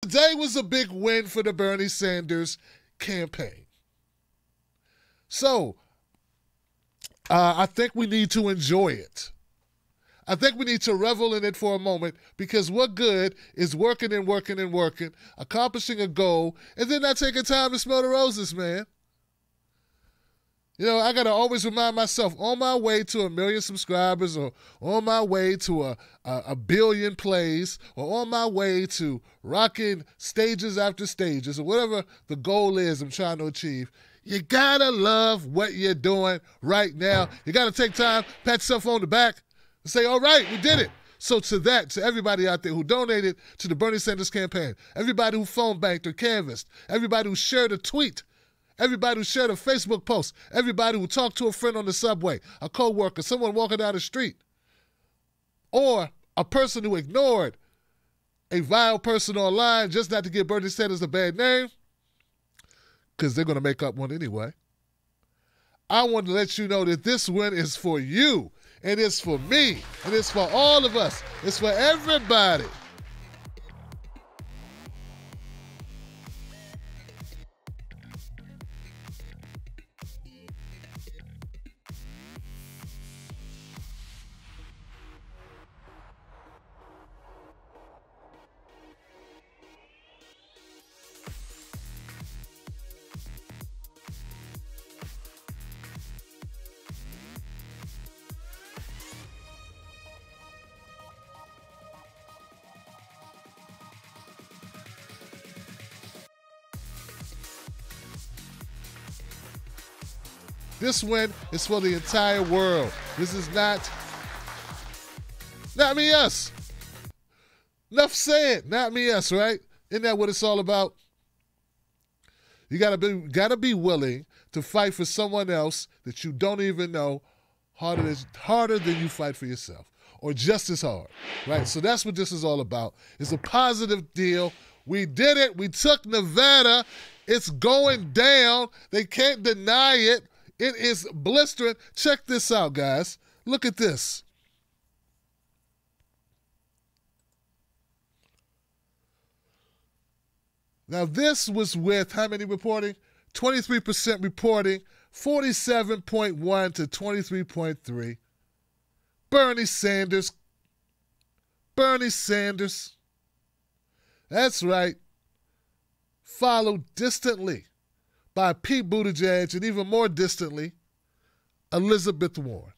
Today was a big win for the Bernie Sanders campaign. So, I think we need to enjoy it. I think we need to revel in it for a moment, because what good is working and working and working, accomplishing a goal, and then not taking time to smell the roses, man? You know, I got to always remind myself, on my way to 1 million subscribers, or on my way to a billion plays, or on my way to rocking stages after stages, or whatever the goal is I'm trying to achieve, you got to love what you're doing right now. You got to take time, pat yourself on the back, and say, all right, we did it. So to everybody out there who donated to the Bernie Sanders campaign, everybody who phone banked or canvassed, everybody who shared a tweet, everybody who shared a Facebook post, everybody who talked to a friend on the subway, a coworker, someone walking down the street, or a person who ignored a vile person online just not to give Bernie Sanders a bad name, because they're going to make up one anyway. I want to let you know that this win is for you, and it's for me, and it's for all of us. It's for everybody. This win is for the entire world. This is not me, us. Enough said, not me, us, right? Isn't that what it's all about? You gotta be willing to fight for someone else that you don't even know harder than you fight for yourself, or just as hard, right? So that's what this is all about. It's a positive deal. We did it. We took Nevada. It's going down. They can't deny it. It is blistering. Check this out, guys. Look at this. Now, this was with how many reporting? 23% reporting, 47.1 to 23.3. Bernie Sanders. Bernie Sanders. That's right. Followed distantly by Pete Buttigieg, and even more distantly, Elizabeth Warren.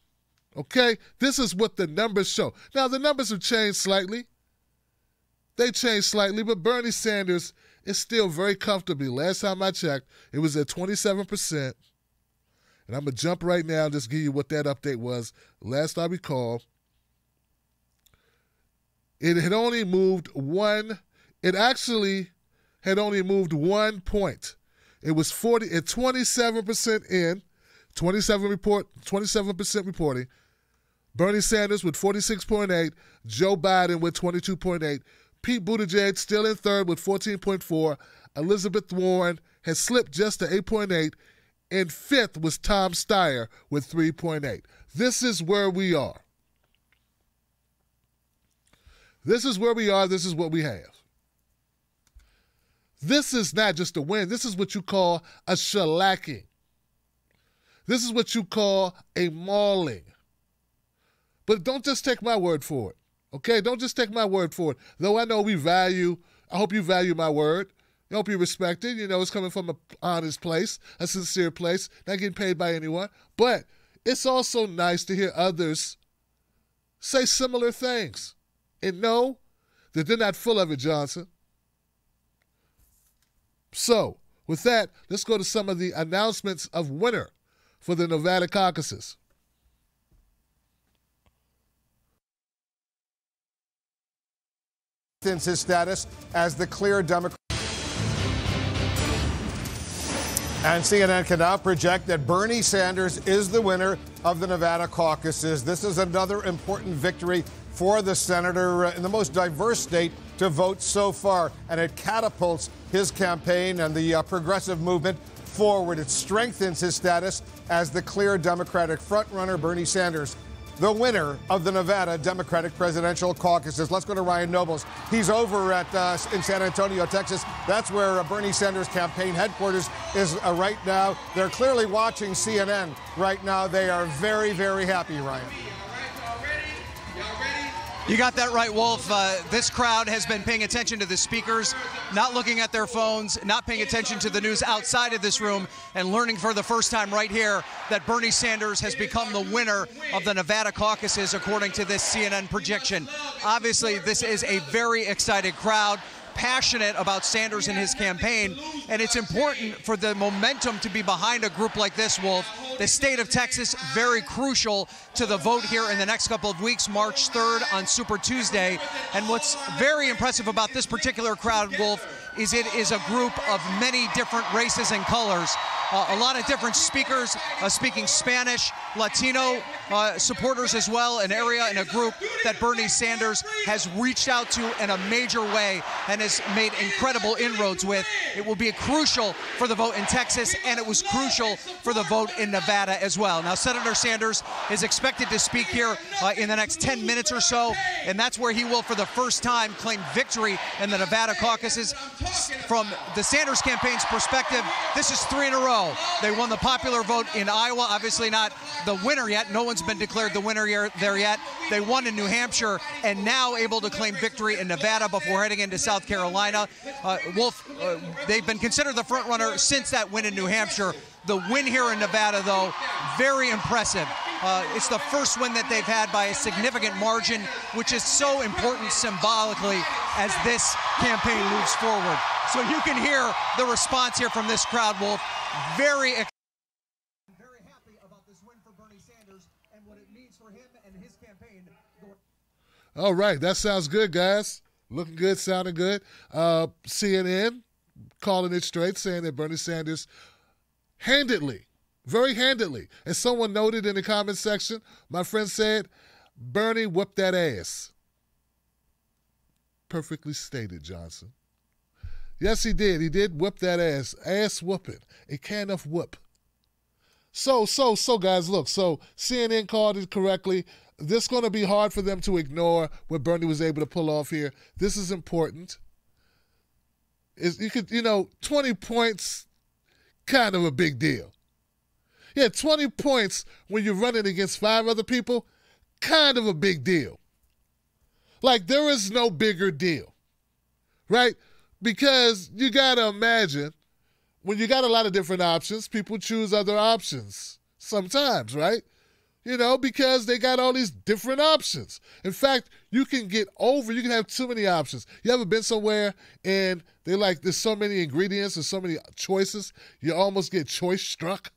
Okay? This is what the numbers show. Now, the numbers have changed slightly. They changed slightly, but Bernie Sanders is still very comfortably. Last time I checked, it was at 27%. And I'm going to jump right now and just give you what that update was. Last I recall, it had only moved it actually had only moved 1 point. It was 27% in, 27% reporting. Bernie Sanders with 46.8, Joe Biden with 22.8, Pete Buttigieg still in third with 14.4, Elizabeth Warren has slipped just to 8.8, and fifth was Tom Steyer with 3.8. This is where we are. This is where we are. This is what we have. This is not just a win. This is what you call a shellacking. This is what you call a mauling. But don't just take my word for it, okay? Don't just take my word for it. Though I know I hope you value my word. I hope you respect it. You know, it's coming from an honest place, a sincere place, not getting paid by anyone. But it's also nice to hear others say similar things and know that they're not full of it, Johnson. So, with that, let's go to some of the announcements of winner for the Nevada caucuses. Since his status as the clear Democrat. And CNN can now project that Bernie Sanders is the winner of the Nevada caucuses. This is another important victory for the senator in the most diverse state to vote so far, and it catapults his campaign and the progressive movement forward. It strengthens his status as the clear Democratic frontrunner. Bernie Sanders the winner of the Nevada Democratic presidential caucuses. Let's go to Ryan Nobles. He's over at in San Antonio, Texas. That's where Bernie Sanders' campaign headquarters is right now. They're clearly watching CNN right now. They are very, very happy, Ryan. You got that right, Wolf. This crowd has been paying attention to the speakers, not looking at their phones, not paying attention to the news outside of this room, and learning for the first time right here that Bernie Sanders has become the winner of the Nevada caucuses, according to this CNN projection. Obviously, this is a very excited crowd, passionate about Sanders and his campaign, and it's important for the momentum to be behind a group like this, Wolf. The state of Texas, very crucial to the vote here in the next couple of weeks, March 3rd on Super Tuesday. And what's very impressive about this particular crowd, Wolf, is it is a group of many different races and colors. A lot of different speakers speaking Spanish, Latino supporters as well, an area and a group that Bernie Sanders has reached out to in a major way and has made incredible inroads with. It will be crucial for the vote in Texas, and it was crucial for the vote in Nevada as well. Now, Senator Sanders is expected to speak here in the next 10 minutes or so, and that's where he will, for the first time, claim victory in the Nevada caucuses. From the Sanders campaign's perspective, this is 3 in a row. They won the popular vote in Iowa, obviously not the winner yet. No one's been declared the winner there yet. They won in New Hampshire and now able to claim victory in Nevada before heading into South Carolina. Wolf, they've been considered the front runner since that win in New Hampshire. The win here in Nevada, though, very impressive. It's the first win that they've had by a significant margin, which is so important symbolically as this campaign moves forward. So you can hear the response here from this crowd, Wolf. Very happy about this win for Bernie Sanders and what it means for him and his campaign. All right, that sounds good, guys. Looking good, sounding good. CNN calling it straight, saying that Bernie Sanders handedly, very handedly, as someone noted in the comment section, my friend said, Bernie whooped that ass. Perfectly stated, Johnson. Yes, he did. He did whip that ass. Ass whooping. A can of whoop. So, guys, look. So, CNN called it correctly. This is going to be hard for them to ignore what Bernie was able to pull off here. This is important. You could, 20 points, kind of a big deal. Yeah, 20 points when you're running against 5 other people, kind of a big deal. Like, there is no bigger deal, right? Because you got to imagine, when you got a lot of different options, people choose other options sometimes, right? Because they got all these different options. In fact, you can have too many options. You ever been somewhere and there's so many ingredients and so many choices, you almost get choice struck?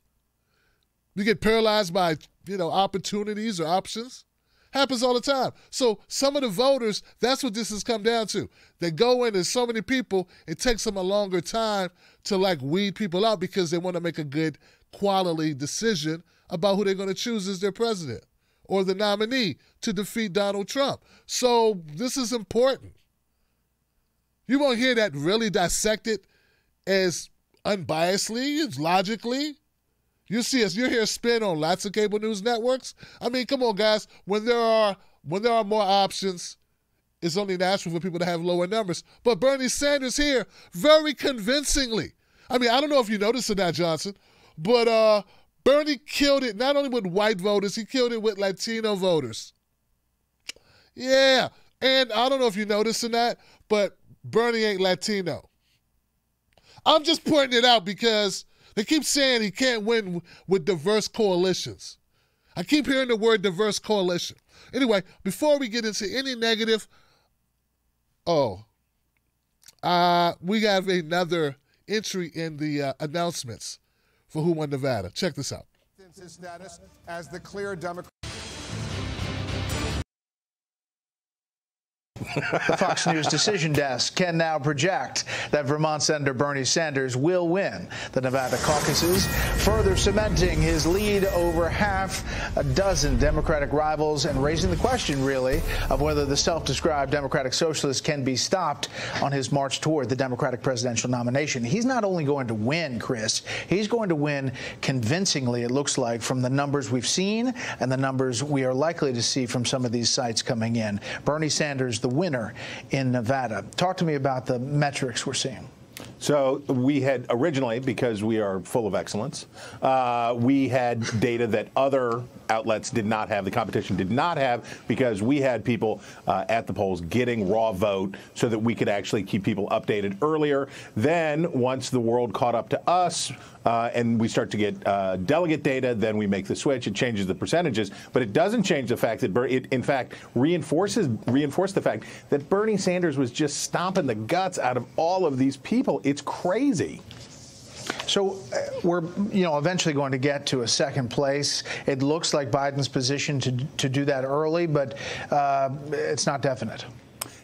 You get paralyzed by, opportunities or options? Happens all the time. So some of the voters, that's what this has come down to. They go in, there's so many people, it takes them a longer time to weed people out because they want to make a good quality decision about who they're going to choose as their president or the nominee to defeat Donald Trump. So this is important. You won't hear that really dissected as unbiasedly, as logically. You hear spin on lots of cable news networks. I mean, come on, guys. When there are more options, it's only natural for people to have lower numbers. But Bernie Sanders here, very convincingly. I mean, I don't know if you noticed or not, Johnson, but Bernie killed it not only with white voters, he killed it with Latino voters. Yeah, and I don't know if you noticed or not, but Bernie ain't Latino. I'm just pointing it out because they keep saying he can't win with diverse coalitions. I keep hearing the word diverse coalition. Anyway, before we get into any negative, we have another entry in the announcements for who won Nevada. Check this out. His status as the clear Democrat. The Fox News decision desk can now project that Vermont Senator Bernie Sanders will win the Nevada caucuses, further cementing his lead over half a dozen Democratic rivals and raising the question, really, of whether the self-described Democratic Socialist can be stopped on his march toward the Democratic presidential nomination. He's not only going to win, Chris, he's going to win convincingly, it looks like, from the numbers we've seen and the numbers we are likely to see from some of these sites coming in. Bernie Sanders, the winner in Nevada. Talk to me about the metrics we're seeing. So we had originally, because we are full of excellence, we had data that other outlets did not have, the competition did not have, because we had people at the polls getting raw vote so that we could actually keep people updated earlier. Then once the world caught up to us and we start to get delegate data, then we make the switch. It changes the percentages, but it doesn't change the fact that it in fact reinforced the fact that Bernie Sanders was just stomping the guts out of all of these people. It's crazy. So we're, eventually going to get to a second place. It looks like Biden's position to do that early, but it's not definite.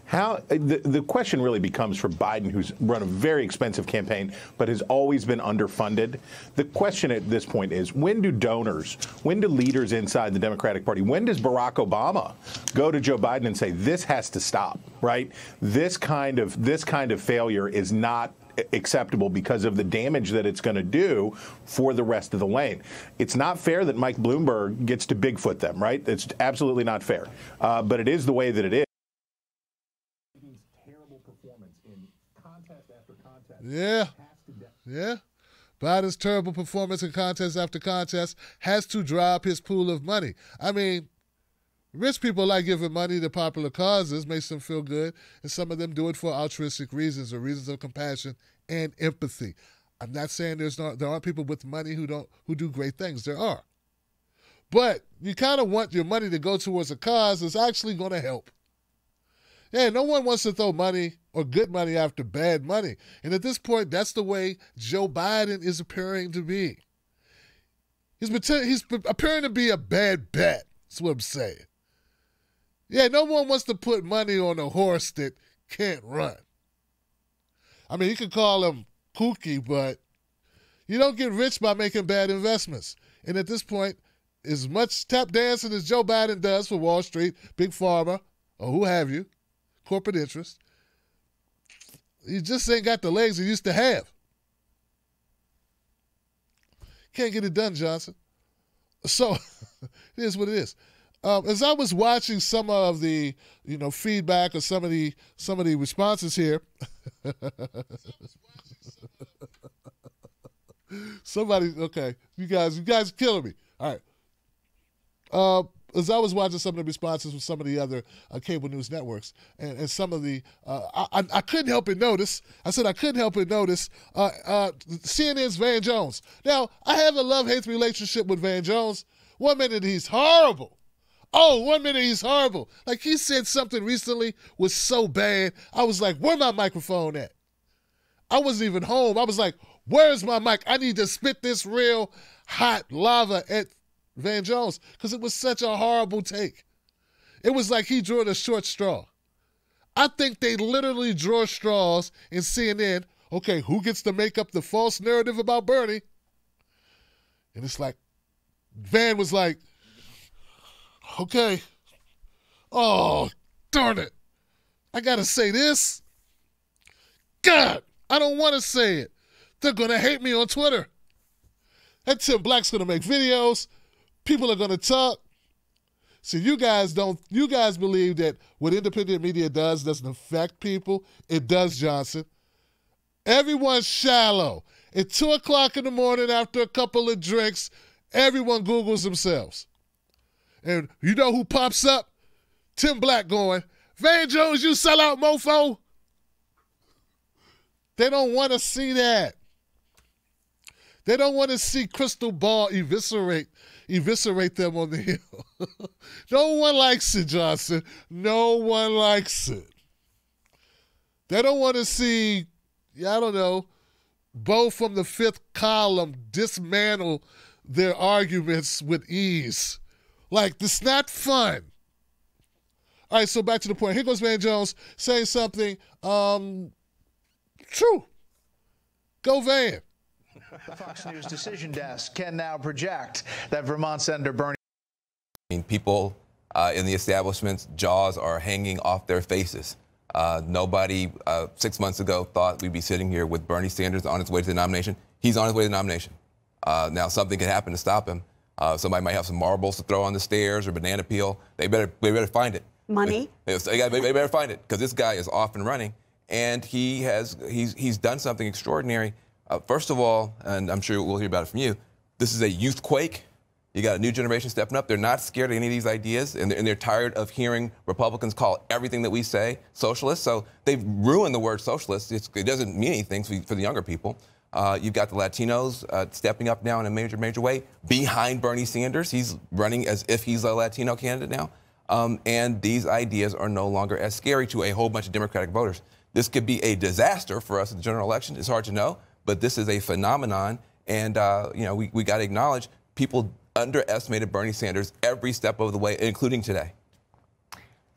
How the question really becomes for Biden, who's run a very expensive campaign but has always been underfunded. The question at this point is, when do leaders inside the Democratic Party, when does Barack Obama go to Joe Biden and say, this has to stop, right? This kind of failure is not acceptable because of the damage that it's going to do for the rest of the lane. It's not fair that Mike Bloomberg gets to Bigfoot them, right? It's absolutely not fair. But it is the way that it is. Terrible performance in contest after contest. Yeah. Biden's terrible performance in contest after contest has to drop his pool of money. I mean, rich people like giving money to popular causes, makes them feel good, and some of them do it for altruistic reasons or reasons of compassion and empathy. I'm not saying there aren't people with money who do great things. There are. But you kind of want your money to go towards a cause that's actually going to help. Yeah, no one wants to throw money or good money after bad money. And at this point, that's the way Joe Biden is appearing to be. He's appearing to be a bad bet. That's what I'm saying. Yeah, no one wants to put money on a horse that can't run. I mean, you could call him kooky, but you don't get rich by making bad investments. And at this point, as much tap dancing as Joe Biden does for Wall Street, Big Pharma, or who have you, corporate interest, he just ain't got the legs he used to have. Can't get it done, Johnson. So it is what it is. As I was watching some of the, feedback or some of the responses here, okay, you guys are killing me. All right. As I was watching some of the responses from some of the other cable news networks, and some of the, I couldn't help but notice. I said I couldn't help but notice CNN's Van Jones. Now, I have a love-hate relationship with Van Jones. 1 minute he's horrible. Oh, 1 minute he's horrible. Like, he said something recently was so bad, I was like, where my microphone at? I wasn't even home. I was like, where's my mic? I need to spit this real hot lava at Van Jones, because it was such a horrible take. It was like he drew the short straw. I think they literally draw straws in CNN. Okay, who gets to make up the false narrative about Bernie? And it's like, Van was like, okay. Oh, darn it. I got to say this. God, I don't want to say it. They're going to hate me on Twitter. That Tim Black's going to make videos. People are going to talk. See, you guys believe that what independent media doesn't affect people. It does, Johnson. Everyone's shallow. At 2 o'clock in the morning after a couple of drinks, everyone Googles themselves. And you know who pops up? Tim Black going, Van Jones, you sell out, mofo. They don't want to see that. They don't want to see Crystal Ball eviscerate them on the hill. No one likes it, Johnson. No one likes it. They don't want to see, Bo from the Fifth Column dismantle their arguments with ease. Like, it's not fun. All right, so back to the point. Here goes Van Jones saying something true. Go Van. The Fox News decision desk can now project that Vermont Senator Bernie. People in the establishment's jaws are hanging off their faces. Nobody 6 months ago thought we'd be sitting here with Bernie Sanders on his way to the nomination. He's on his way to the nomination. Now, something could happen to stop him. Somebody might have some marbles to throw on the stairs or banana peel. They better find it. Money. They better find it, because this guy is off and running, and he's done something extraordinary. First of all, and I'm sure we'll hear about it from you, this is a youth quake. You got a new generation stepping up. They're not scared of any of these ideas, and they're tired of hearing Republicans call everything that we say socialist. So they've ruined the word socialist. It doesn't mean anything for the younger people. You've got the Latinos stepping up now in a major way behind Bernie Sanders. He's running as if he's a Latino candidate now. And these ideas are no longer as scary to a whole bunch of Democratic voters. This could be a disaster for us in the general election. It's hard to know, but this is a phenomenon. And, we got to acknowledge people underestimated Bernie Sanders every step of the way, including today.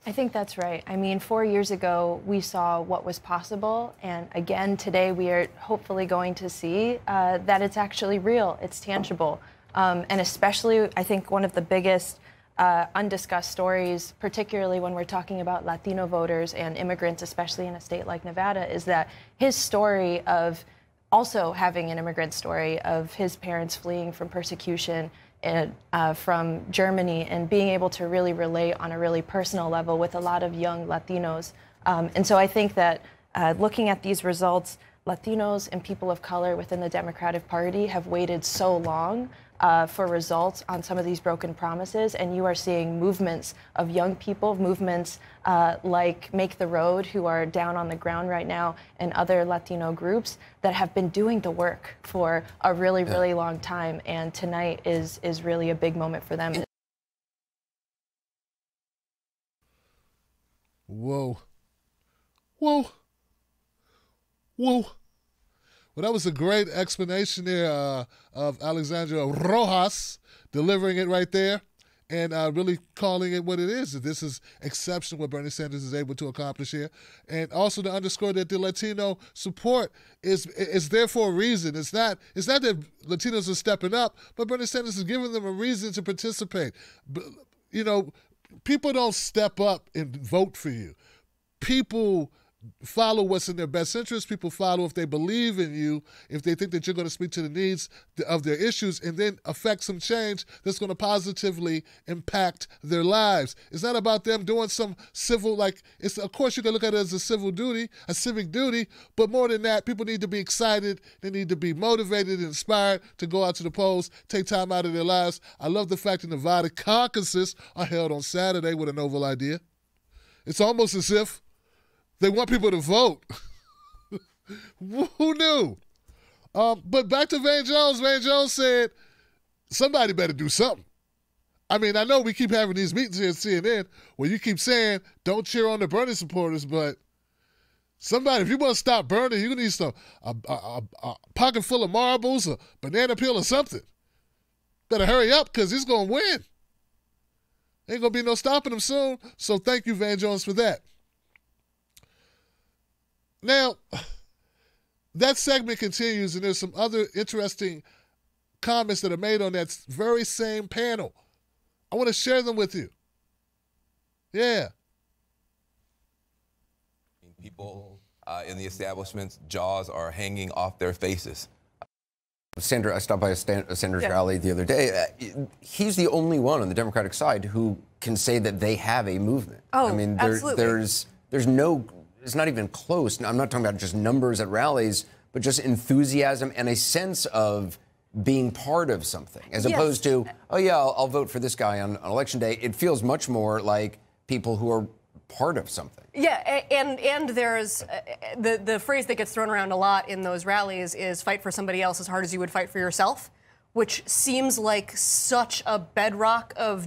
I think that's right. I mean, 4 years ago, we saw what was possible. And again, today, we are hopefully going to see that it's actually real. It's tangible. And especially, I think one of the biggest undiscussed stories, particularly when we're talking about Latino voters and immigrants, especially in a state like Nevada, is that his story of also having an immigrant story of his parents fleeing from persecution and, from Germany, and being able to really relate on a really personal level with a lot of young Latinos. And so I think that looking at these results, Latinos and people of color within the Democratic Party have waited so long for results on some of these broken promises, and you are seeing movements of young people, movements like Make the Road, who are down on the ground right now, and other Latino groups that have been doing the work for a really, really long time, and tonight is really a big moment for them. Whoa. Whoa. Whoa. Well, that was a great explanation there of Alexandra Rojas delivering it right there and really calling it what it is. That this is exceptional what Bernie Sanders is able to accomplish here. And also to underscore that the Latino support is there for a reason. It's not that Latinos are stepping up, but Bernie Sanders is giving them a reason to participate. People don't step up and vote for you. People follow what's in their best interest. People follow if they believe in you, if they think that you're going to speak to the needs of their issues and then affect some change that's going to positively impact their lives. It's not about them doing some civil, of course you can look at it as a civic duty, but more than that, people need to be excited. They need to be motivated and inspired to go out to the polls, take time out of their lives. I love the fact that Nevada caucuses are held on Saturday with a novel idea. It's almost as if they want people to vote. Who knew? But back to Van Jones. Van Jones said, somebody better do something. I mean, I know we keep having these meetings here at CNN where you keep saying, don't cheer on the Bernie supporters, but somebody, if you want to stop Bernie, you need a pocket full of marbles, a banana peel or something. Better hurry up, because he's going to win. Ain't going to be no stopping him soon. So thank you, Van Jones, for that. Now, that segment continues, and there's some other interesting comments that are made on that very same panel. I want to share them with you. Yeah. People in the establishment's jaws are hanging off their faces. Sandra, I stopped by a Sanders rally the other day. He's the only one on the Democratic side who can say that they have a movement. Oh, I mean, absolutely. there's no, it's not even close. I'm not talking about just numbers at rallies, but just enthusiasm and a sense of being part of something, as opposed to, oh yeah, I'll vote for this guy on election day. It feels much more like people who are part of something. Yeah, and there's the phrase that gets thrown around a lot in those rallies is fight for somebody else as hard as you would fight for yourself, which seems like such a bedrock of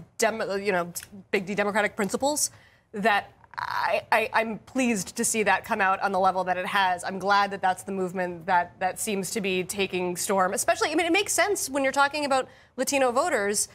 big D Democratic principles that I'm pleased to see that come out on the level that it has. I'm glad that that's the movement that seems to be taking storm. Especially, I mean, it makes sense when you're talking about Latino voters.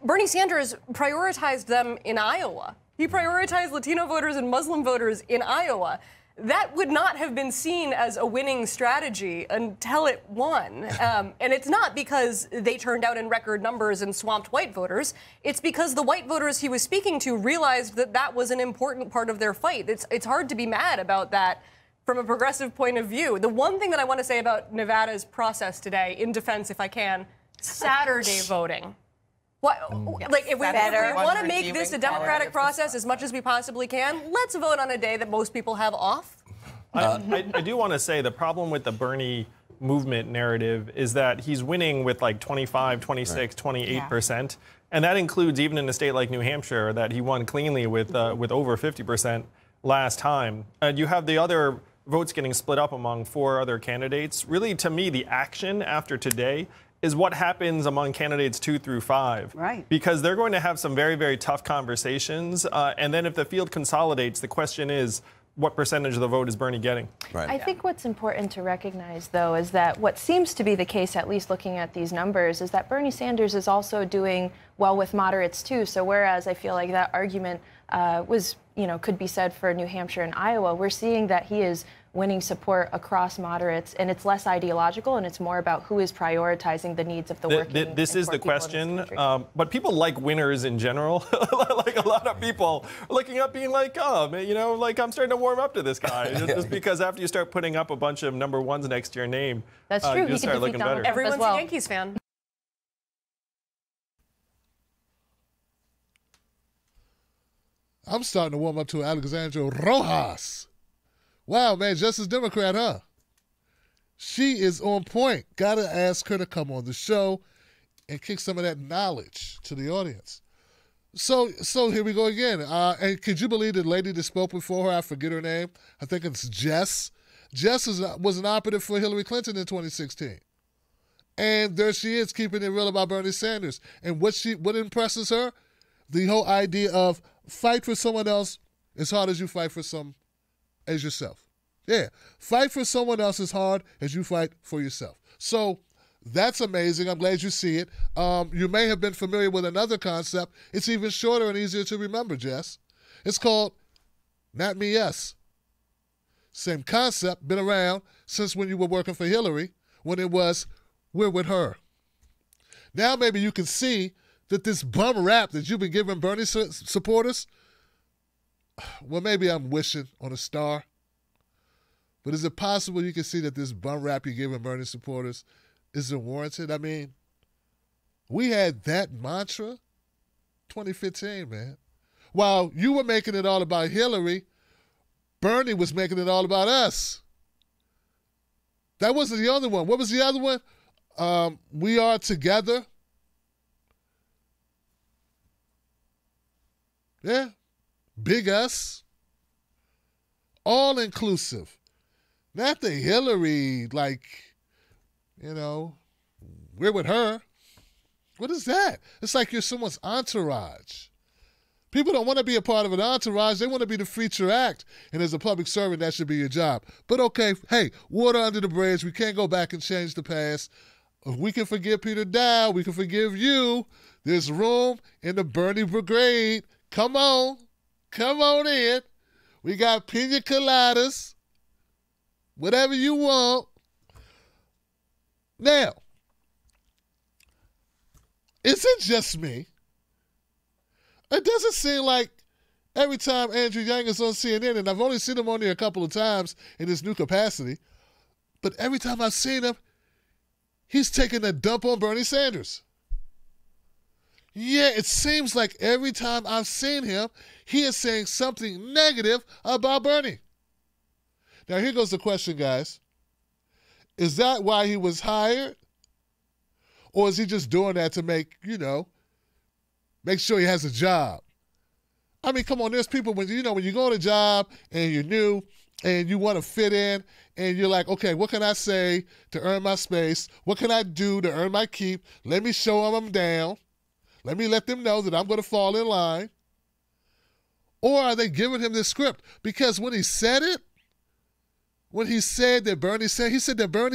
Bernie Sanders prioritized them in Iowa He prioritized Latino voters and Muslim voters in Iowa. That would not have been seen as a winning strategy until it won. And it's not because they turned out in record numbers and swamped white voters. It's because the white voters he was speaking to realized that that was an important part of their fight. It's hard to be mad about that from a progressive point of view. The one thing that I want to say about Nevada's process today, in defense, if I can, Saturday voting. What, like, if we want to make this a democratic process as much as we possibly can, let's vote on a day that most people have off. I do want to say the problem with the Bernie movement narrative is that he's winning with like 25, 26, 28%. And that includes even in a state like New Hampshire that he won cleanly with over 50% last time. And you have the other votes getting split up among 4 other candidates. Really, to me, the action after today is what happens among candidates 2 through 5. Right. Because they're going to have some very, very tough conversations. And then if the field consolidates, the question is, what percentage of the vote is Bernie getting? Right. I think what's important to recognize, though, is that what seems to be the case, at least looking at these numbers, is that Bernie Sanders is also doing well with moderates, too. So whereas I feel like that argument could be said for New Hampshire and Iowa, we're seeing that he is winning support across moderates, and it's less ideological, and it's more about who is prioritizing the needs of the working. This is the question, but people like winners in general. Like a lot of people are looking up being like, oh, man, like I'm starting to warm up to this guy. Just because after you start putting up a bunch of number ones next to your name, that's true. You start looking better. Everyone's a Yankees fan. I'm starting to warm up to Alexandra Rojas. Wow, man, Justice Democrat, huh? She is on point. Gotta ask her to come on the show and kick some of that knowledge to the audience. So here we go again. And could you believe the lady that spoke before her? I forget her name. I think it's Jess. Jess was an operative for Hillary Clinton in 2016. And there she is, keeping it real about Bernie Sanders. And what impresses her? The whole idea of fight for someone else as hard as you fight for as yourself. Yeah, fight for someone else as hard as you fight for yourself. So that's amazing. I'm glad you see it. You may have been familiar with another concept. It's even shorter and easier to remember, Jess. It's called Not Me, Yes. Same concept, been around since when you were working for Hillary, when it was we're with her. Now maybe you can see that this bum rap that you've been giving Bernie supporters, well, maybe I'm wishing on a star. But is it possible you can see that this bum rap you're giving Bernie supporters isn't warranted? I mean, we had that mantra 2015, man. While you were making it all about Hillary, Bernie was making it all about us. That wasn't the other one. What was the other one? We are together. Yeah. Big us. All inclusive. Not the Hillary, we're with her. What is that? It's like you're someone's entourage. People don't want to be a part of an entourage. They want to be the feature act. And as a public servant, that should be your job. But okay, hey, water under the bridge. We can't go back and change the past. If we can forgive Peter Dow, we can forgive you. There's room in the Bernie Brigade. Come on. Come on in. We got pina coladas. Whatever you want. Now, is it just me? It doesn't seem like every time Andrew Yang is on CNN, and I've only seen him on there a couple of times in his new capacity, but every time I've seen him, he's taking a dump on Bernie Sanders. Yeah, it seems like every time I've seen him, he is saying something negative about Bernie. Now, here goes the question, guys. Is that why he was hired? Or is he just doing that to make sure he has a job? I mean, come on, there's people when you go on a job and you're new and you want to fit in and you're like, okay, what can I say to earn my space? What can I do to earn my keep? Let me show them I'm down. Let me let them know that I'm going to fall in line. Or are they giving him this script? Because when he said that Bernie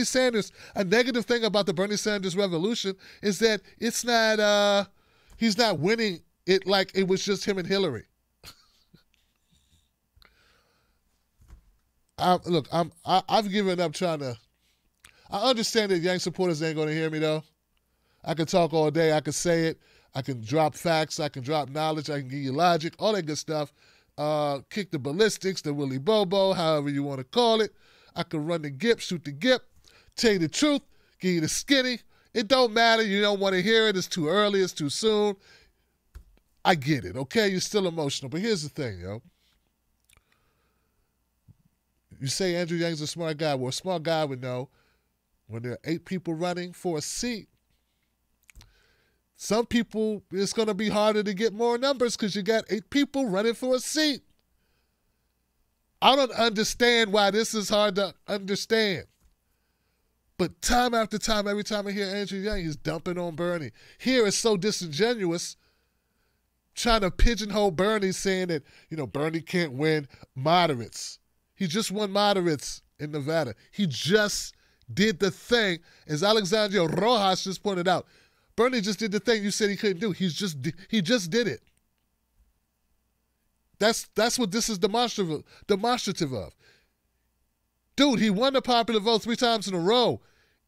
Sanders, a negative thing about the Bernie Sanders revolution is that it's not, he's not winning it like it was just him and Hillary. I've given up trying to. I understand that Yang supporters ain't going to hear me though. I can talk all day. I can say it. I can drop facts. I can drop knowledge. I can give you logic. All that good stuff. Kick the ballistics, the Willy Bobo, however you want to call it. I can run the gip, shoot the gip, tell you the truth, give you the skinny. It don't matter. You don't want to hear it. It's too early. It's too soon. I get it, okay? You're still emotional. But here's the thing, yo. You say Andrew Yang's a smart guy. Well, a smart guy would know when there are 8 people running for a seat, some people, it's going to be harder to get more numbers because you got 8 people running for a seat. I don't understand why this is hard to understand. But time after time, every time I hear Andrew Yang, he's dumping on Bernie. Here it's so disingenuous, trying to pigeonhole Bernie, saying that, Bernie can't win moderates. He just won moderates in Nevada. He just did the thing, as Alexandria Rojas just pointed out. Bernie just did the thing you said he couldn't do. He just did it. That's what this is demonstrative of. Dude, he won the popular vote 3 times in a row,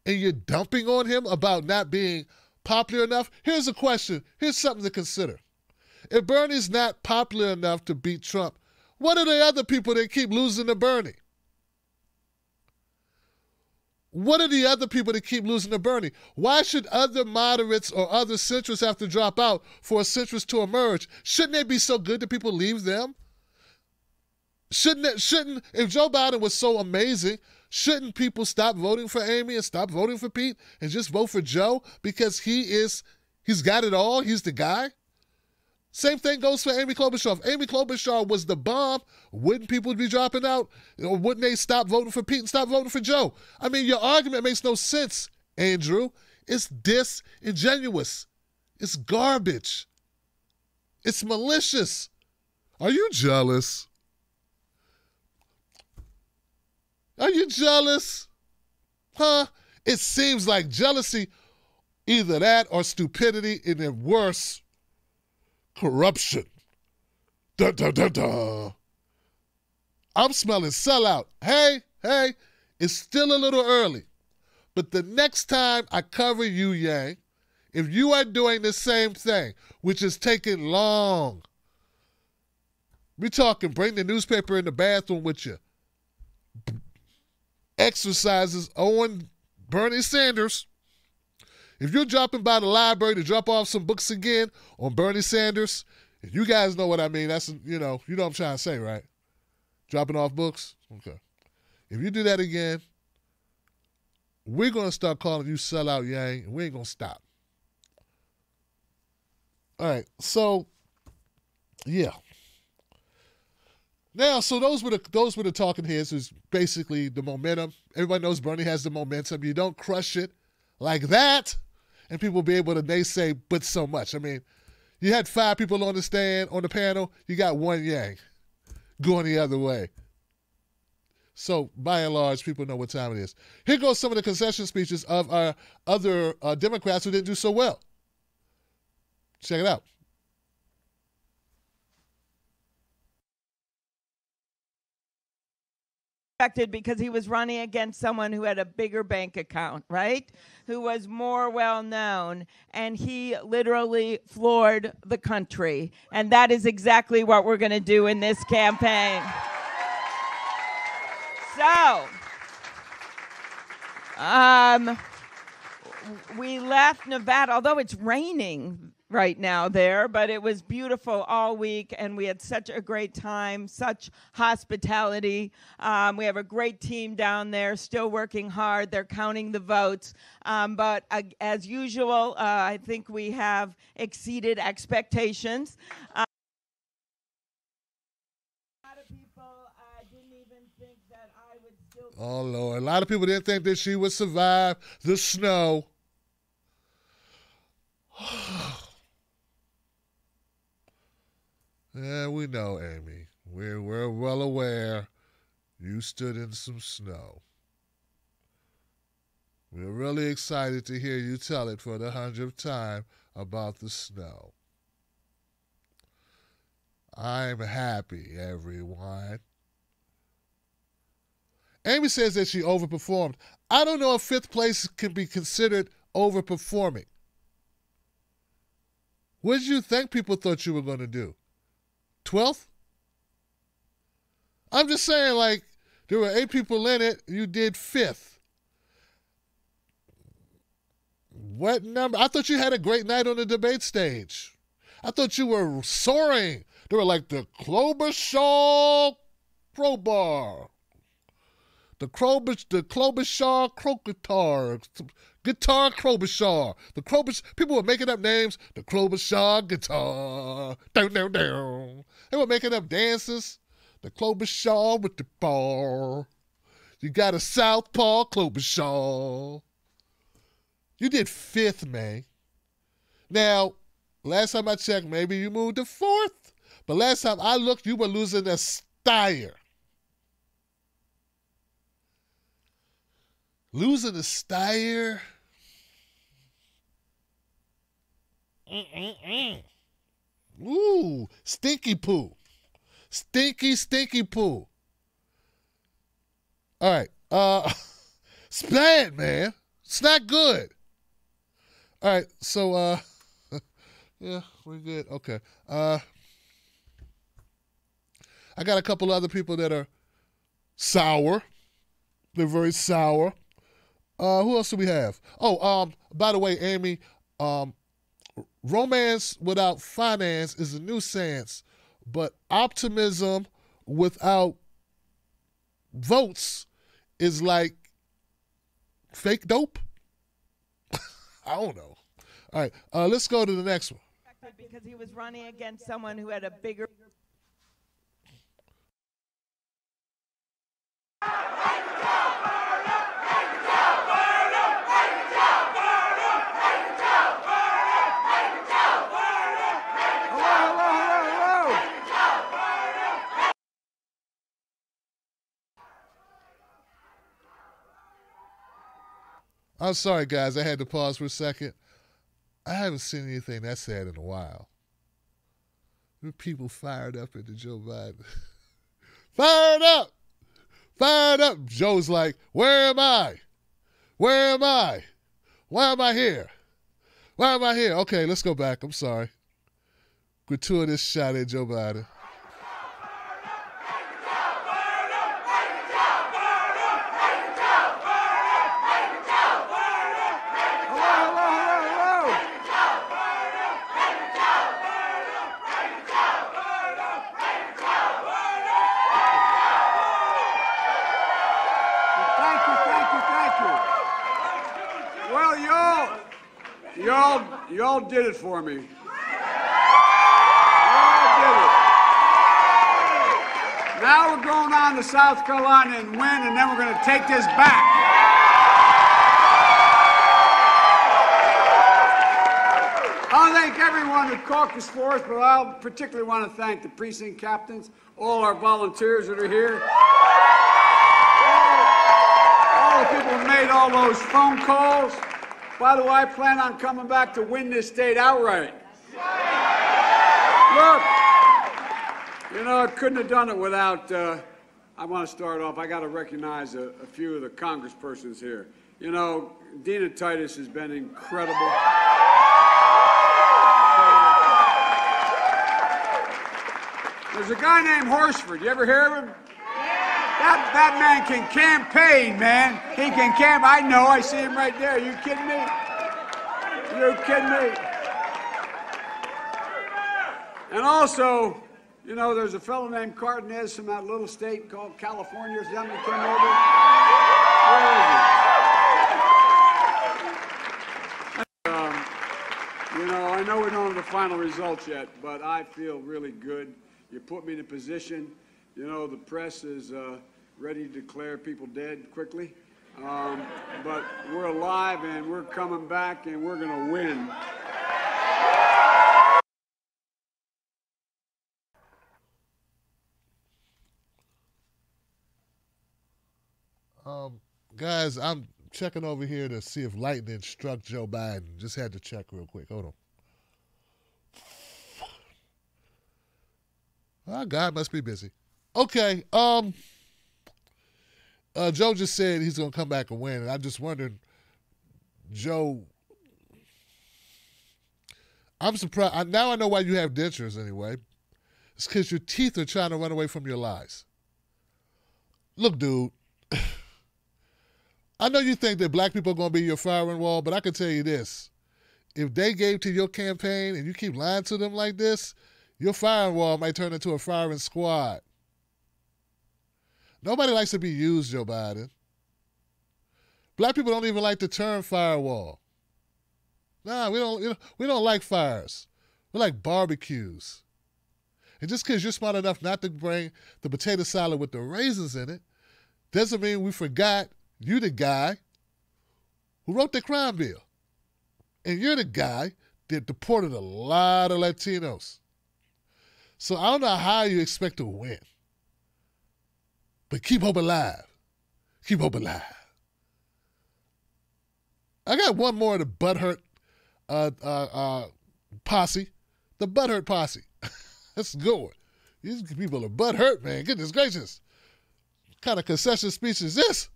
and you're dumping on him about not being popular enough? Here's a question. Here's something to consider. If Bernie's not popular enough to beat Trump, what are the other people that keep losing to Bernie? What are the other people that keep losing to Bernie? Why should other moderates or other centrists have to drop out for a centrist to emerge? Shouldn't they be so good that people leave them? If Joe Biden was so amazing, shouldn't people stop voting for Amy and stop voting for Pete and just vote for Joe because he's got it all? He's the guy? Same thing goes for Amy Klobuchar. If Amy Klobuchar was the bomb, wouldn't people be dropping out? Or wouldn't they stop voting for Pete and stop voting for Joe? I mean, your argument makes no sense, Andrew. It's disingenuous. It's garbage. It's malicious. Are you jealous? Are you jealous? Huh? It seems like jealousy, either that or stupidity, and then worse, corruption. Dun, dun, dun, dun. I'm smelling sellout. Hey, it's still a little early. But the next time I cover you, Yang, if you are doing the same thing, which is taking long, we're talking bring the newspaper in the bathroom with you, exercises on Bernie Sanders. If you're dropping by the library to drop off some books again on Bernie Sanders, you guys know what I mean. That's, you know what I'm trying to say, right? Dropping off books? Okay. If you do that again, we're going to start calling you sellout Yang, and we ain't going to stop. All right, so, yeah. Now, so those were the talking heads, is basically the momentum. Everybody knows Bernie has the momentum. You don't crush it like that, and people will be able to naysay but so much. I mean, you had 5 people on the panel. You got 1 Yang going the other way. So, by and large, people know what time it is. Here goes some of the concession speeches of our other Democrats who didn't do so well. Check it out. Because he was running against someone who had a bigger bank account, right? Who was more well known, and he literally floored the country. And that is exactly what we're going to do in this campaign. So, we left Nevada, although it's raining right now there, but it was beautiful all week, and we had such a great time, such hospitality. We have a great team down there, still working hard. They're counting the votes. But as usual, I think we have exceeded expectations. A lot of people didn't even think that I would still... Oh, Lord. A lot of people didn't think that she would survive the snow. Yeah, we know, Amy. We're well aware you stood in some snow. We're really excited to hear you tell it for the 100th time about the snow. I'm happy, everyone. Amy says that she overperformed. I don't know if 5th place can be considered overperforming. What did you think people thought you were going to do? 12th? I'm just saying, like, there were 8 people in it. You did 5th. What number? I thought you had a great night on the debate stage. I thought you were soaring. They were like the Klobuchar crowbar. The Klobuchar croquetar. Guitar Klobuchar. The Klobuchar. People were making up names. The Klobuchar guitar. Down, down, down. They were making up dances. The Klobuchar with the bar. You got a southpaw Klobuchar. You did 5th, man. Now, last time I checked, maybe you moved to 4th. But last time I looked, you were losing a stire. Losing a stire? Ooh, stinky poo. Stinky, stinky poo. All right. It's bad, man. It's not good. All right, so, yeah, we're good. Okay. I got a couple other people that are sour. They're very sour. Who else do we have? Oh, by the way, Amy, romance without finance is a nuisance, but optimism without votes is like fake dope. I don't know. All right, let's go to the next one. Because he was running against someone who had a bigger. I'm sorry, guys. I had to pause for a second. I haven't seen anything that sad in a while. People fired up into Joe Biden. Fired up! Fired up! Joe's like, where am I? Where am I? Why am I here? Why am I here? Okay, let's go back. I'm sorry. Gratuitous shot at Joe Biden. Y'all did it for me. Y'all did it. Now we're going on to South Carolina and win, and then we're going to take this back. I thank everyone who caucused for us, but I particularly want to thank the precinct captains, all our volunteers that are here, all the people who made all those phone calls. By the way, I plan on coming back to win this state outright. Look, you know, I couldn't have done it without, I want to start off, I got to recognize a few of the congresspersons here. You know, Dina Titus has been incredible. There's a guy named Horsford. You ever hear of him? That man can campaign, man. He can camp. I know. I see him right there. You kidding me? You kidding me? And also, you know, there's a fellow named Cardenas from that little state called California or something that came over. Where is he? You know, I know we don't have the final results yet, but I feel really good. You put me in a position. You know, the press is ready to declare people dead quickly. But we're alive, and we're coming back, and we're going to win. Guys, I'm checking over here to see if lightning struck Joe Biden. Just had to check real quick. Hold on. Oh, God must be busy. Okay, Joe just said he's going to come back and win, and I'm just wondering, Joe, I'm surprised. Now I know why you have dentures anyway. It's because your teeth are trying to run away from your lies. Look, dude, I know you think that black people are going to be your firing wall, but I can tell you this. If they gave to your campaign and you keep lying to them like this, your firing wall might turn into a firing squad. Nobody likes to be used, Joe Biden. Black people don't even like the term firewall. Nah, we don't like fires. We like barbecues. And just because you're smart enough not to bring the potato salad with the raisins in it, doesn't mean we forgot you the guy who wrote the crime bill. And you're the guy that deported a lot of Latinos. So I don't know how you expect to win. But keep hope alive. Keep hope alive. I got one more of the butthurt posse. The butthurt posse. That's a good one. These people are butthurt, man. Goodness gracious. What kind of concession speech is this?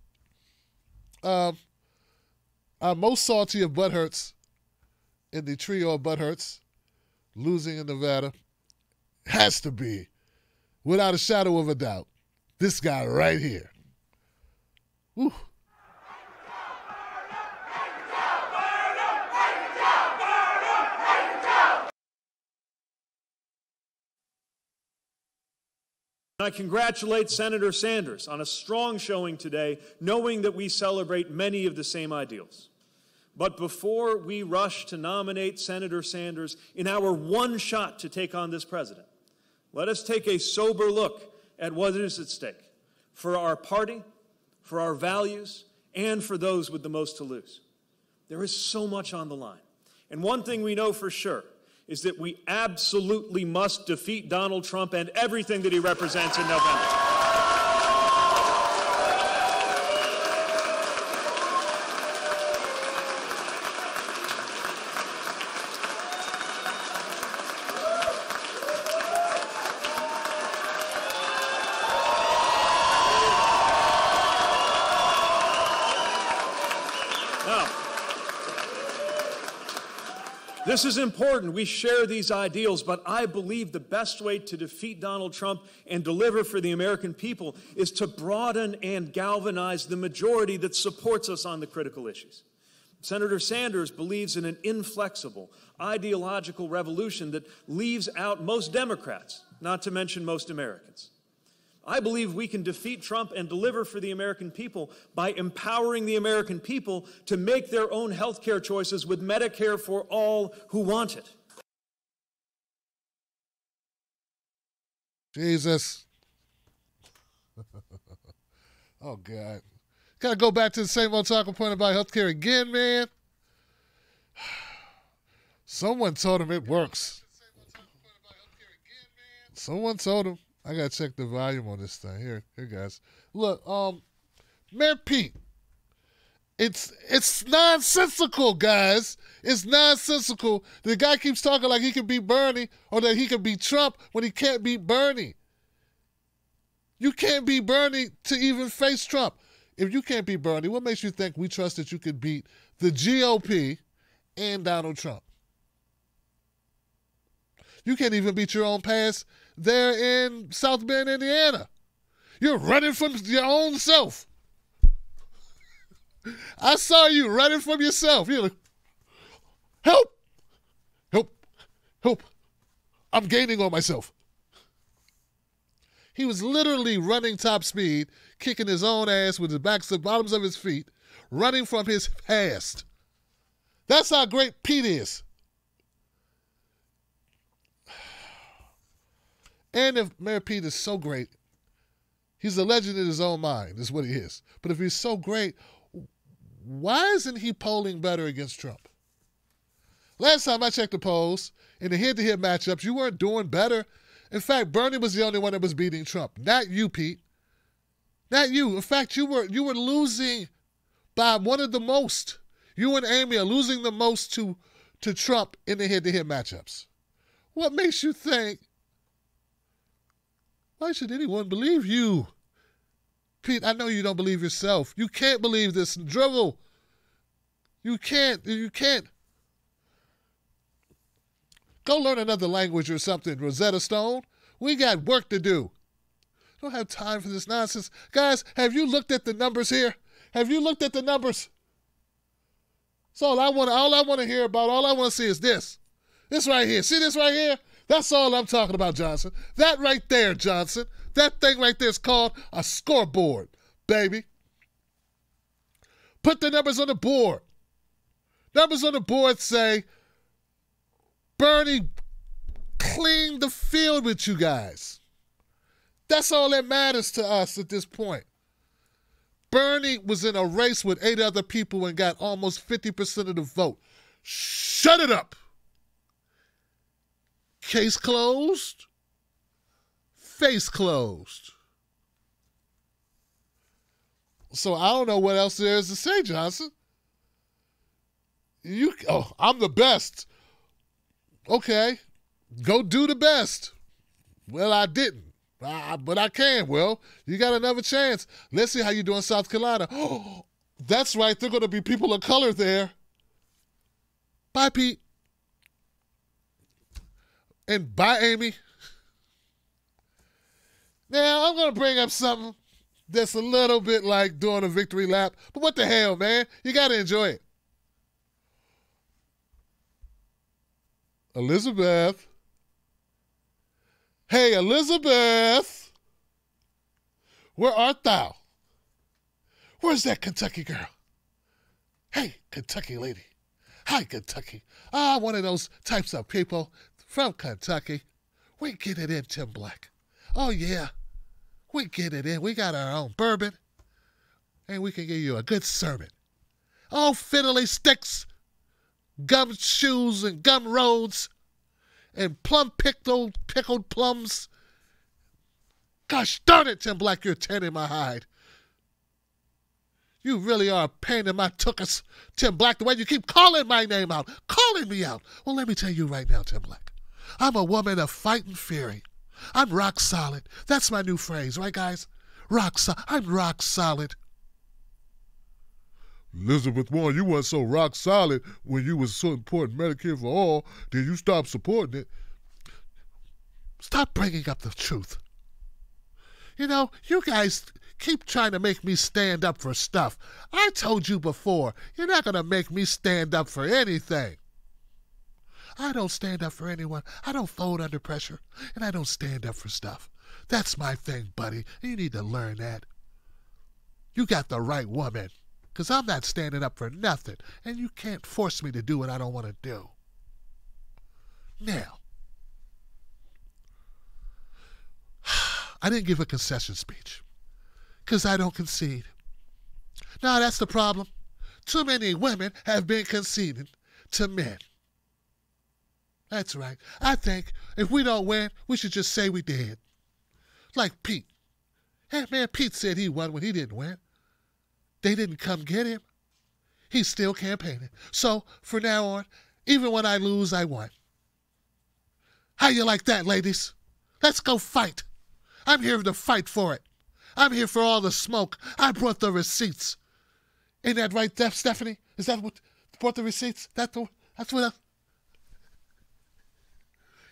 Our most salty of butthurts in the trio of butthurts losing in Nevada has to be, without a shadow of a doubt, this guy right here. Woo. I congratulate Senator Sanders on a strong showing today, knowing that we celebrate many of the same ideals. But before we rush to nominate Senator Sanders in our one shot to take on this president, let us take a sober look at what is at stake for our party, for our values, and for those with the most to lose. There is so much on the line. And one thing we know for sure is that we absolutely must defeat Donald Trump and everything that he represents in November. This is important. We share these ideals, but I believe the best way to defeat Donald Trump and deliver for the American people is to broaden and galvanize the majority that supports us on the critical issues. Senator Sanders believes in an inflexible, ideological revolution that leaves out most Democrats, not to mention most Americans. I believe we can defeat Trump and deliver for the American people by empowering the American people to make their own health care choices with Medicare for all who want it. Jesus. Oh, God. Got to go back to the same old talking point about health care again, man. Someone told him it works. Someone told him. I gotta check the volume on this thing. Here, guys. Look, Mayor Pete. It's nonsensical, guys. It's nonsensical. The guy keeps talking like he can beat Bernie or that he can beat Trump when he can't beat Bernie. You can't beat Bernie to even face Trump. If you can't beat Bernie, what makes you think we trust that you could beat the GOP and Donald Trump? You can't even beat your own past there in South Bend, Indiana. You're running from your own self. I saw you running from yourself. You're like, help, help, help. I'm gaining on myself. He was literally running top speed, kicking his own ass with the bottoms of his feet, running from his past. That's how great Pete is. And if Mayor Pete is so great, he's a legend in his own mind, is what he is. But if he's so great, why isn't he polling better against Trump? Last time I checked the polls, in the head-to-head matchups, you weren't doing better. In fact, Bernie was the only one that was beating Trump. Not you, Pete. Not you. In fact, you were losing by one of the most. You and Amy are losing the most to Trump in the head-to-head matchups. What makes you think? Why should anyone believe you? Pete, I know you don't believe yourself. You can't believe this drivel. You can't. You can't. Go learn another language or something, Rosetta Stone. We got work to do. Don't have time for this nonsense. Guys, have you looked at the numbers here? Have you looked at the numbers? So all I want to hear about, all I want to see is this. This right here. See this right here? That's all I'm talking about, Johnson. That right there, Johnson. That thing right there is called a scoreboard, baby. Put the numbers on the board. Numbers on the board say, Bernie cleaned the field with you guys. That's all that matters to us at this point. Bernie was in a race with 8 other people and got almost 50% of the vote. Shut it up. Case closed. Face closed. So I don't know what else there is to say, Johnson. I'm the best. Okay, go do the best. Well, I didn't. But I can. Well, you got another chance. Let's see how you do in South Carolina. Oh, that's right. There are going to be people of color there. Bye, Pete. And bye, Amy. Now, I'm going to bring up something that's a little bit like doing a victory lap. But what the hell, man? You got to enjoy it. Elizabeth. Hey, Elizabeth. Where art thou? Where's that Kentucky girl? Hey, Kentucky lady. Hi, Kentucky. One of those types of people from Kentucky. We get it in, Tim Black. Oh, yeah. We get it in. We got our own bourbon. And we can give you a good sermon. Oh, fiddly sticks, gum shoes and gum roads, and pickled plums. Gosh darn it, Tim Black, you're tanning my hide. You really are a pain in my tuchus, Tim Black, the way you keep calling my name out, calling me out. Well, let me tell you right now, Tim Black, I'm a woman of fight and fury. I'm rock solid. That's my new phrase, right, guys? I'm rock solid. Elizabeth Warren, you weren't so rock solid when you was so important Medicare for all, then you stopped supporting it. Stop bringing up the truth. You know, you guys keep trying to make me stand up for stuff. I told you before, you're not going to make me stand up for anything. I don't stand up for anyone. I don't fold under pressure, and I don't stand up for stuff. That's my thing, buddy. You need to learn that. You got the right woman, because I'm not standing up for nothing, and you can't force me to do what I don't want to do. Now, I didn't give a concession speech, because I don't concede. Now, that's the problem. Too many women have been conceding to men. That's right. I think if we don't win, we should just say we did. Like Pete. Hey, man, Pete said he won when he didn't win. They didn't come get him. He's still campaigning. So, from now on, even when I lose, I won. How you like that, ladies? Let's go fight. I'm here to fight for it. I'm here for all the smoke. I brought the receipts. Ain't that right, Stephanie? Is that what brought the receipts? That's what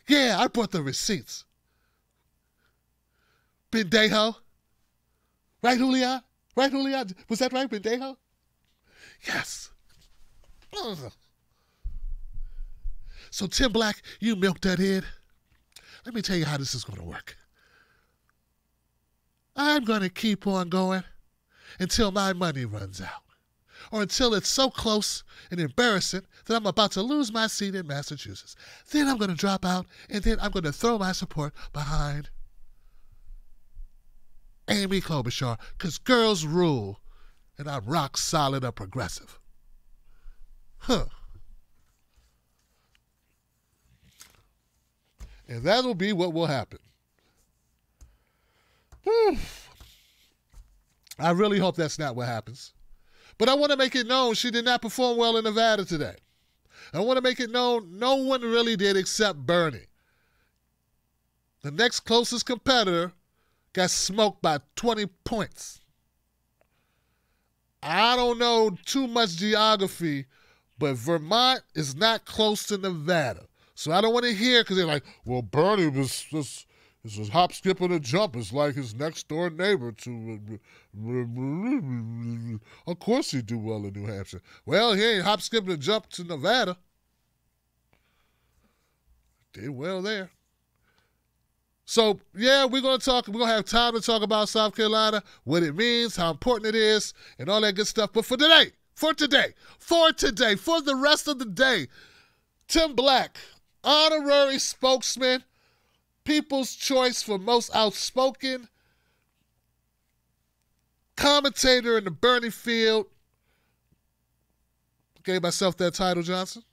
Yeah, I brought the receipts. Bendejo? Right, Julian? Right, Julian? Was that right, Bendejo? Yes. So, Tim Black, you milk that head. Let me tell you how this is going to work. I'm going to keep on going until my money runs out, or until it's so close and embarrassing that I'm about to lose my seat in Massachusetts. Then I'm going to drop out, and then I'm going to throw my support behind Amy Klobuchar, because girls rule, and I'm rock solid a progressive. Huh. And that'll be what will happen. I really hope that's not what happens. But I want to make it known she did not perform well in Nevada today. I want to make it known no one really did except Bernie. The next closest competitor got smoked by 20 points. I don't know too much geography, but Vermont is not close to Nevada. So I don't want to hear, because they're like, well, Bernie was just, it's a hop, skip, and a jump. It's like his next door neighbor to. Of course he do well in New Hampshire. Well, he ain't hop, skip, and jump to Nevada. Did well there. So, yeah, we're going to have time to talk about South Carolina, what it means, how important it is, and all that good stuff. But for the rest of the day, Tim Black, honorary spokesman, People's Choice for most outspoken commentator in the Bernie field. Gave myself that title, Johnson.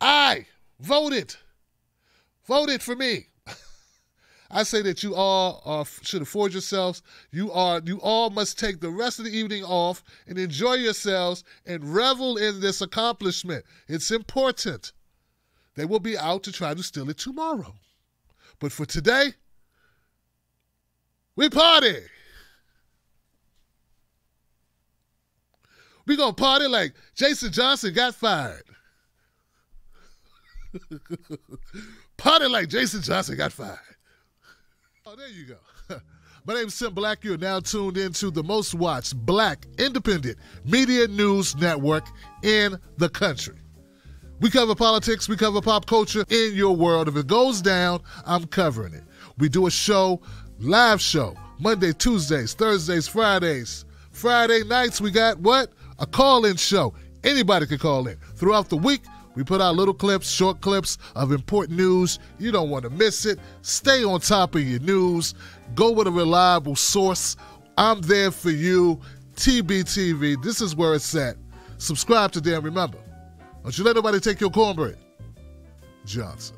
I voted for me. I say that you all should afford yourselves. You all must take the rest of the evening off and enjoy yourselves and revel in this accomplishment. It's important. They will be out to try to steal it tomorrow. But for today, we party. We're going to party like Jason Johnson got fired. Party like Jason Johnson got fired. Oh, there you go. My name is Tim Black. You are now tuned into the most watched Black independent media news network in the country. We cover politics, we cover pop culture in your world. If it goes down, I'm covering it. We do a show, live show, Monday, Tuesdays, Thursdays, Fridays. Friday nights, we got what? A call-in show. Anybody can call in. Throughout the week, we put out little clips, short clips of important news. You don't want to miss it. Stay on top of your news. Go with a reliable source. I'm there for you. TBTV, this is where it's at. Subscribe today and remember, don't you let nobody take your cornbread. Johnson.